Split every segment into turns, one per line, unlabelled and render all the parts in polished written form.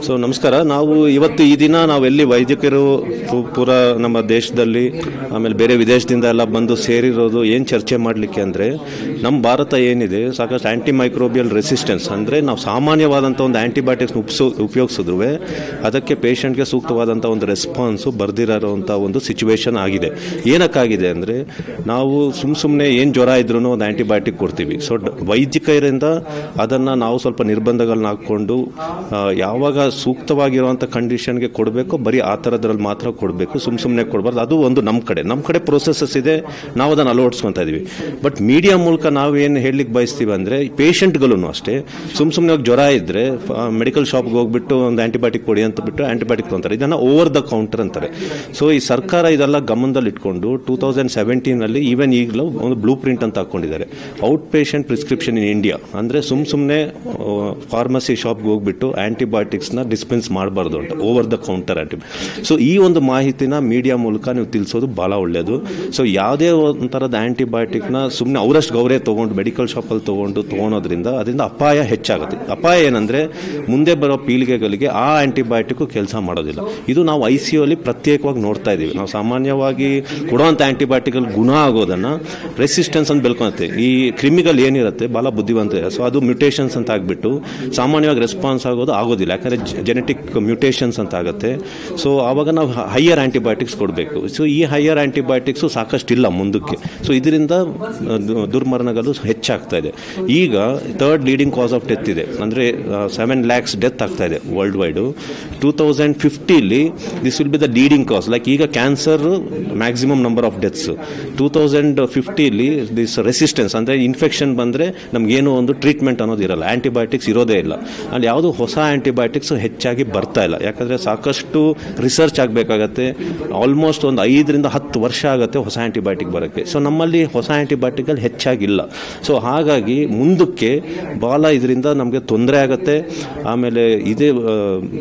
So ನಮಸ್ಕಾರ. ನಾವು ಇವತ್ತು ಈ ದಿನ ನಾವೆಲ್ಲಿ ವೈದ್ಯಕರು ಪೂರ ನಮ್ಮ ದೇಶದಲ್ಲಿ ಆಮೇಲೆ ಬೇರೆ ವಿದೇಶದಿಂದ ಎಲ್ಲ ಬಂದು ಸೇರಿರೋದು ಏನು ಚರ್ಚೆ ಮಾಡಲಿಕ್ಕೆ ಅಂದರೆ, ನಮ್ಮ ಭಾರತ ಏನಿದೆ ಸಾಕಷ್ಟು ಆ್ಯಂಟಿ ಮೈಕ್ರೋಬಿಯಲ್ ರೆಸಿಸ್ಟೆನ್ಸ್ ಅಂದರೆ ನಾವು ಸಾಮಾನ್ಯವಾದಂಥ ಒಂದು ಆ್ಯಂಟಿಬಯೋಟಿಕ್ಸ್ ಉಪಯೋಗಿಸಿದ್ರೂ ಅದಕ್ಕೆ ಪೇಷಂಟ್ಗೆ ಸೂಕ್ತವಾದಂಥ ಒಂದು ರೆಸ್ಪಾನ್ಸು ಬರ್ದಿರೋಂಥ ಒಂದು ಸಿಚುವೇಶನ್ ಆಗಿದೆ. ಏನಕ್ಕಾಗಿದೆ ಅಂದರೆ, ನಾವು ಸುಮ್ಮನೆ ಏನು ಜ್ವರ ಇದ್ರೂ ಒಂದು ಆ್ಯಂಟಿಬಯೋಟಿಕ್ ಕೊಡ್ತೀವಿ. ಸೊ ವೈದ್ಯಕರಿಂದ ಅದನ್ನು ನಾವು ಸ್ವಲ್ಪ ನಿರ್ಬಂಧಗಳನ್ನ ಹಾಕ್ಕೊಂಡು ಯಾವಾಗ ಸೂಕ್ತವಾಗಿರುವಂಥ ಕಂಡೀಷನ್ಗೆ ಕೊಡಬೇಕು, ಬರೀ ಆ ಥರದ್ರಲ್ಲಿ ಮಾತ್ರ ಕೊಡಬೇಕು, ಸುಮ್ಮನೆ ಕೊಡಬಾರ್ದು. ಅದು ಒಂದು ನಮ್ಮ ಕಡೆ ಪ್ರೊಸೆಸಸ್ ಇದೆ, ನಾವು ಅದನ್ನು ಅಳವಡಿಸ್ಕೊತಾ ಇದೀವಿ. ಬಟ್ ಮೀಡಿಯಾ ಮೂಲಕ ನಾವು ಏನು ಹೇಳಲಿಕ್ಕೆ ಬಯಸ್ತೀವಿ ಅಂದರೆ, ಪೇಷಂಟ್ಗಳೂ ಅಷ್ಟೇ ಸುಮ್ಮನೆ ಜ್ವರ ಇದ್ದರೆ ಮೆಡಿಕಲ್ ಶಾಪ್ಗೆ ಹೋಗ್ಬಿಟ್ಟು ಒಂದು ಆ್ಯಂಟಿಬಯೋಟಿಕ್ ಕೊಡಿ ಅಂತ ಬಿಟ್ಟು ಆ್ಯಂಟಿಬಯೋಟಿಕ್ ತೊಂತಾರೆ. ಇದನ್ನು ಓವರ್ ದ ಕೌಂಟರ್ ಅಂತಾರೆ. ಸೊ ಈ ಸರ್ಕಾರ ಇದೆಲ್ಲ ಗಮನದಲ್ಲಿ ಇಟ್ಕೊಂಡು 2017 ಈವನ್ ಈಗಲೂ ಒಂದು ಬ್ಲೂ ಪ್ರಿಂಟ್ ಅಂತ ಹಾಕೊಂಡಿದ್ದಾರೆ, out patient prescription in India. ಅಂದರೆ ಸುಮ್ಮನೆ ಫಾರ್ಮಸಿ ಶಾಪ್ಗೆ ಹೋಗ್ಬಿಟ್ಟು ಆ್ಯಂಟಿಬಯೋಟಿಕ್ಸ್ನ ಡಿಸ್ಪೆನ್ಸ್ ಮಾಡಬಾರ್ದು ಅಂತ, over the counter antibiotic. So ಈ ಒಂದು ಮಾಹಿತಿನ ಮೀಡಿಯಾ ಮೂಲಕ ನೀವು ತಿಳಿಸೋದು ಭಾಳ ಒಳ್ಳೆಯದು. ಸೊ ಯಾವುದೇ ಒಂಥರದ ಆ್ಯಂಟಿಬಯೋಟಿಕ್ನ ಸುಮ್ಮನೆ ಅವರಷ್ಟು ಗೌರೇ ತೊಗೊಂಡು ಮೆಡಿಕಲ್ ಶಾಪಲ್ಲಿ ತೊಗೊಳೋದ್ರಿಂದ ಅದರಿಂದ ಅಪಾಯ ಹೆಚ್ಚಾಗುತ್ತೆ. ಅಪಾಯ ಏನಂದರೆ, ಮುಂದೆ ಬರೋ ಪೀಳಿಗೆಗಳಿಗೆ ಆ ಆ್ಯಂಟಿಬಯೋಟಿಕ್ಕು ಕೆಲಸ ಮಾಡೋದಿಲ್ಲ. ಇದು ನಾವು ICU ಅಲ್ಲಿ ಪ್ರತ್ಯೇಕವಾಗಿ ನೋಡ್ತಾ ಇದ್ದೀವಿ. ನಾವು ಸಾಮಾನ್ಯವಾಗಿ ಕೊಡುವಂಥ ಆ್ಯಂಟಿಬಯೋಟಿಕ್ಗಳು ಗುಣ ಆಗೋದನ್ನು ರೆಸಿಸ್ಟೆನ್ಸ್ ಅಂತ ಬೆಳ್ಕೊಳುತ್ತೆ. ಈ ಕ್ರಿಮಿಗಳು ಏನಿರುತ್ತೆ ಭಾಳ ಬುದ್ಧಿವಂತ, ಸೊ ಅದು ಮ್ಯೂಟೇಷನ್ಸ್ ಅಂತ ಆಗಿಬಿಟ್ಟು ಸಾಮಾನ್ಯವಾಗಿ ರೆಸ್ಪಾನ್ಸ್ ಆಗೋದಿಲ್ಲ, ಯಾಕಂದರೆ ಜೆನೆಟಿಕ್ ಮ್ಯೂಟೇಷನ್ಸ್ ಅಂತ ಆಗುತ್ತೆ. ಸೊ ಆವಾಗ ನಾವು ಹೈಯರ್ ಆ್ಯಂಟಿಬಯೋಟಿಕ್ಸ್ ಕೊಡಬೇಕು. ಸೊ ಈ ಹೈಯರ್ ಆ್ಯಂಟಿಬಯೋಟಿಕ್ಸು ಸಾಕಷ್ಟಿಲ್ಲ ಮುಂದಕ್ಕೆ. ಸೊ ಇದರಿಂದ ದುರ್ಮರಣಗಳು ಹೆಚ್ಚಾಗ್ತಾ ಇದೆ. ಈಗ 3rd leading cos of death ಇದೆ, ಅಂದರೆ 7 lakhs ಡೆತ್ ಆಗ್ತಾ ಇದೆ worldwide. 2050 this will be the leading cause. Like ಈಗ cancer maximum number of deaths. 2050 this resistance ಅಂದರೆ ಇನ್ಫೆಕ್ಷನ್ ಬಂದರೆ ನಮಗೇನು ಒಂದು ಟ್ರೀಟ್ಮೆಂಟ್ ಅನ್ನೋದು ಇರಲ್ಲ, ಆ್ಯಂಟಿಬಯೋಟಿಕ್ಸ್ ಇರೋದೇ ಇಲ್ಲ. ಅಲ್ಲಿ ಯಾವುದು ಹೊಸ ಆ್ಯಂಟಿಬಯೋಟಿಕ್ಸ್ ಹೆಚ್ಚಾಗಿ ಬರ್ತಾ ಇಲ್ಲ, ಯಾಕಂದರೆ ಸಾಕಷ್ಟು ರಿಸರ್ಚ್ ಆಗಬೇಕಾಗತ್ತೆ. ಆಲ್ಮೋಸ್ಟ್ ಒಂದು 5 ರಿಂದ 10 ವರ್ಷ ಆಗುತ್ತೆ ಹೊಸ ಆ್ಯಂಟಿಬಯೋಟಿಕ್ ಬರೋಕ್ಕೆ. ಸೊ ನಮ್ಮಲ್ಲಿ ಹೊಸ ಆ್ಯಂಟಿಬಯೋಟಿಕ್ಗಳು ಹೆಚ್ಚಾಗಿಲ್ಲ. ಸೊ ಹಾಗಾಗಿ ಮುಂದಕ್ಕೆ ಭಾಳ ಇದರಿಂದ ನಮಗೆ ತೊಂದರೆ ಆಗುತ್ತೆ. ಆಮೇಲೆ ಇದೇ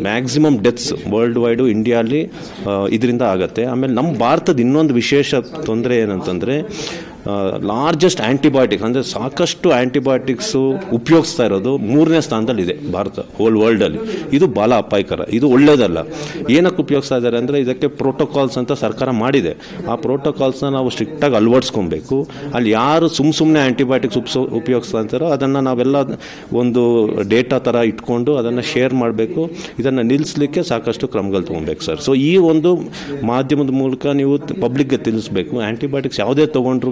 ಮ್ಯಾಕ್ಸಿಮಮ್ ಡೆತ್ಸ್ ವರ್ಲ್ಡ್ ವೈಡು ಇಂಡಿಯಾಲಿ ಇದರಿಂದ ಆಗುತ್ತೆ. ಆಮೇಲೆ ನಮ್ಮ ಭಾರತದ ಇನ್ನೊಂದು ವಿಶೇಷ ತೊಂದರೆ ಏನಂತಂದರೆ, ಲಾರ್ಜೆಸ್ಟ್ ಆ್ಯಂಟಿಬಯೋಟಿಕ್ ಅಂದರೆ ಸಾಕಷ್ಟು ಆ್ಯಂಟಿಬಯೋಟಿಕ್ಸು ಉಪಯೋಗಿಸ್ತಾ ಇರೋದು 3ನೇ ಸ್ಥಾನದಲ್ಲಿದೆ ಭಾರತ ಹೋಲ್ ವರ್ಲ್ಡಲ್ಲಿ. ಇದು ಭಾಳ ಅಪಾಯಕರ, ಇದು ಒಳ್ಳೆಯದಲ್ಲ. ಏನಕ್ಕೆ ಉಪಯೋಗಿಸ್ತಾ ಇದ್ದಾರೆ ಅಂದರೆ, ಇದಕ್ಕೆ ಪ್ರೋಟೋಕಾಲ್ಸ್ ಅಂತ ಸರ್ಕಾರ ಮಾಡಿದೆ. ಆ ಪ್ರೋಟೋಕಾಲ್ಸ್ನ ನಾವು ಸ್ಟ್ರಿಕ್ಟಾಗಿ ಅಳವಡಿಸ್ಕೊಬೇಕು. ಅಲ್ಲಿ ಯಾರು ಸುಮ್ಮನೆ ಆ್ಯಂಟಿಬಯೋಟಿಕ್ಸ್ ಉಪಯೋಗಿಸ್ತಾ ಇರ್ತಾರೋ ಅದನ್ನು ನಾವೆಲ್ಲ ಒಂದು ಡೇಟಾ ಥರ ಇಟ್ಕೊಂಡು ಅದನ್ನು ಶೇರ್ ಮಾಡಬೇಕು. ಇದನ್ನು ನಿಲ್ಲಿಸಲಿಕ್ಕೆ ಸಾಕಷ್ಟು ಕ್ರಮಗಳು ತೊಗೊಬೇಕು ಸರ್. ಸೊ ಈ ಒಂದು ಮಾಧ್ಯಮದ ಮೂಲಕ ನೀವು ಪಬ್ಲಿಕ್ಗೆ ತಿಳಿಸ್ಬೇಕು, ಆ್ಯಂಟಿಬಯೋಟಿಕ್ಸ್ ಯಾವುದೇ ತೊಗೊಂಡ್ರೂ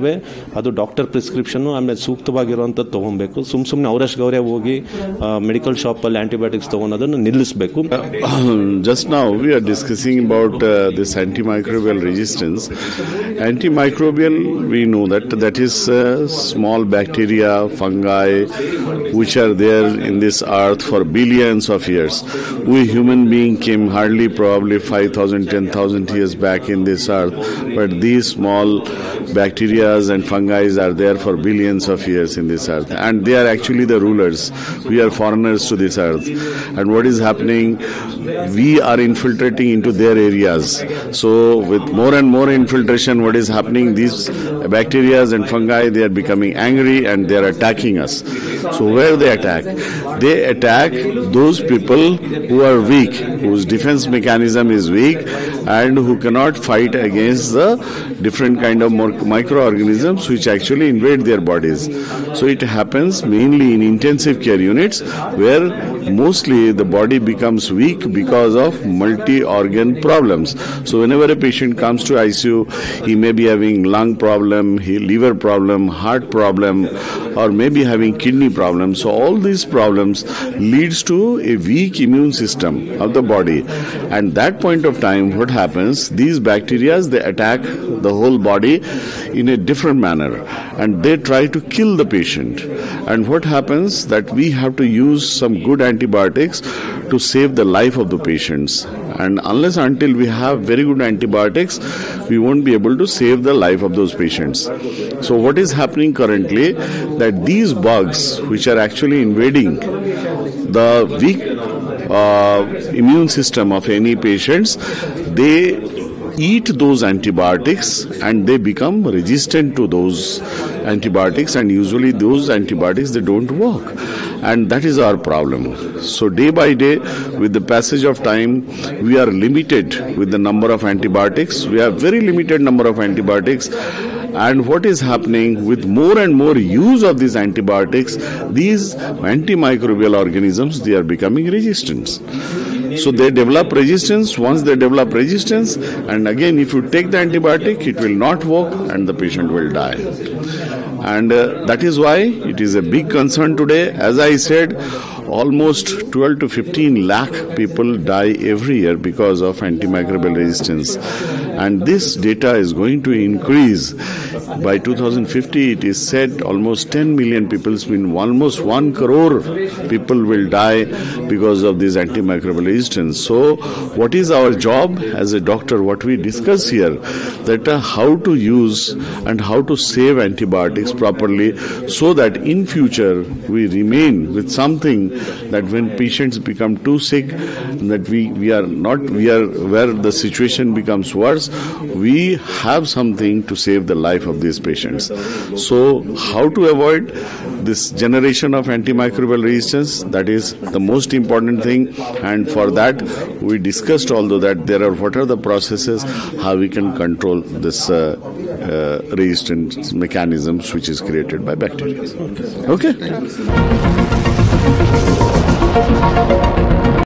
ಅದು ಡಾಕ್ಟರ್ ಪ್ರಿಸ್ಕ್ರಿಪ್ಷನ್ನು ಆಮೇಲೆ ಸೂಕ್ತವಾಗಿರುವಂಥದ್ದು ತೊಗೊಬೇಕು. ಸುಮ್ಮನೆ ಅವರಷ್ಟು ಗೌರವ ಹೋಗಿ ಮೆಡಿಕಲ್ ಶಾಪಲ್ಲಿ ಆ್ಯಂಟಿಬಯೋಟಿಕ್ಸ್ ತೊಗೊಳೋದನ್ನು ನಿಲ್ಲಿಸಬೇಕು.
Just now we are discussing about this antimicrobial resistance. Antimicrobial, we know that is small bacteria, fungi which are there in this earth for billions of years. We human being came hardly probably 5,000, 10,000 years back in this earth, but these small bacteria and fungi are there for billions of years in this earth, and they are actually the rulers. We are foreigners to this earth, and what is happening? We are infiltrating into their areas. So with more and more infiltration, what is happening? These bacteria and fungi, they are becoming angry and they are attacking us. So where they attack? They attack those people who are weak, whose defense mechanism is weak, and who cannot fight against the different kind of microorganisms which actually invade their bodies. So it happens mainly in intensive care units, where mostly the body becomes weak because of multi-organ problems. So whenever a patient comes to ICU, he may be having lung problem, liver problem, heart problem, or maybe having kidney problem. So all these problems leads to a weak immune system of the body. And that point of time, what happens? These bacteria, they attack the whole body in a different manner, and they try to kill the patient. And what happens? That we have to use some good antibiotics to save the life of the patients. And unless until we have very good antibiotics, we won't be able to save the life of those patients. So what is happening currently, that these bugs which are actually invading the weak immune system of any patients, they eat those antibiotics and they become resistant to those antibiotics, and usually those antibiotics, they don't work. And that is our problem. So day by day, with the passage of time, we are limited with the number of antibiotics. We have very limited number of antibiotics. And what is happening with more and more use of these antibiotics, these antimicrobial organisms, they are becoming resistant. So they develop resistance. Once they develop resistance, and again if you take the antibiotic, it will not work and the patient will die. And that is why it is a big concern today. As I said, almost 12 to 15 lakh people die every year because of antimicrobial resistance. And this data is going to increase. By 2050, it is said almost 10 million people, almost 1 crore people will die because of this antimicrobial resistance. So what is our job as a doctor? What we discuss here, that how to use and how to save antibiotics properly, so that in future we remain with something that when patients become too sick, that we are where the situation becomes worse, we have something to save the life of these patients. So how to avoid this generation of antimicrobial resistance, that is the most important thing. And for that we discussed although that there are what are the processes, how we can control this resistance mechanisms which is created by bacteria. Okay?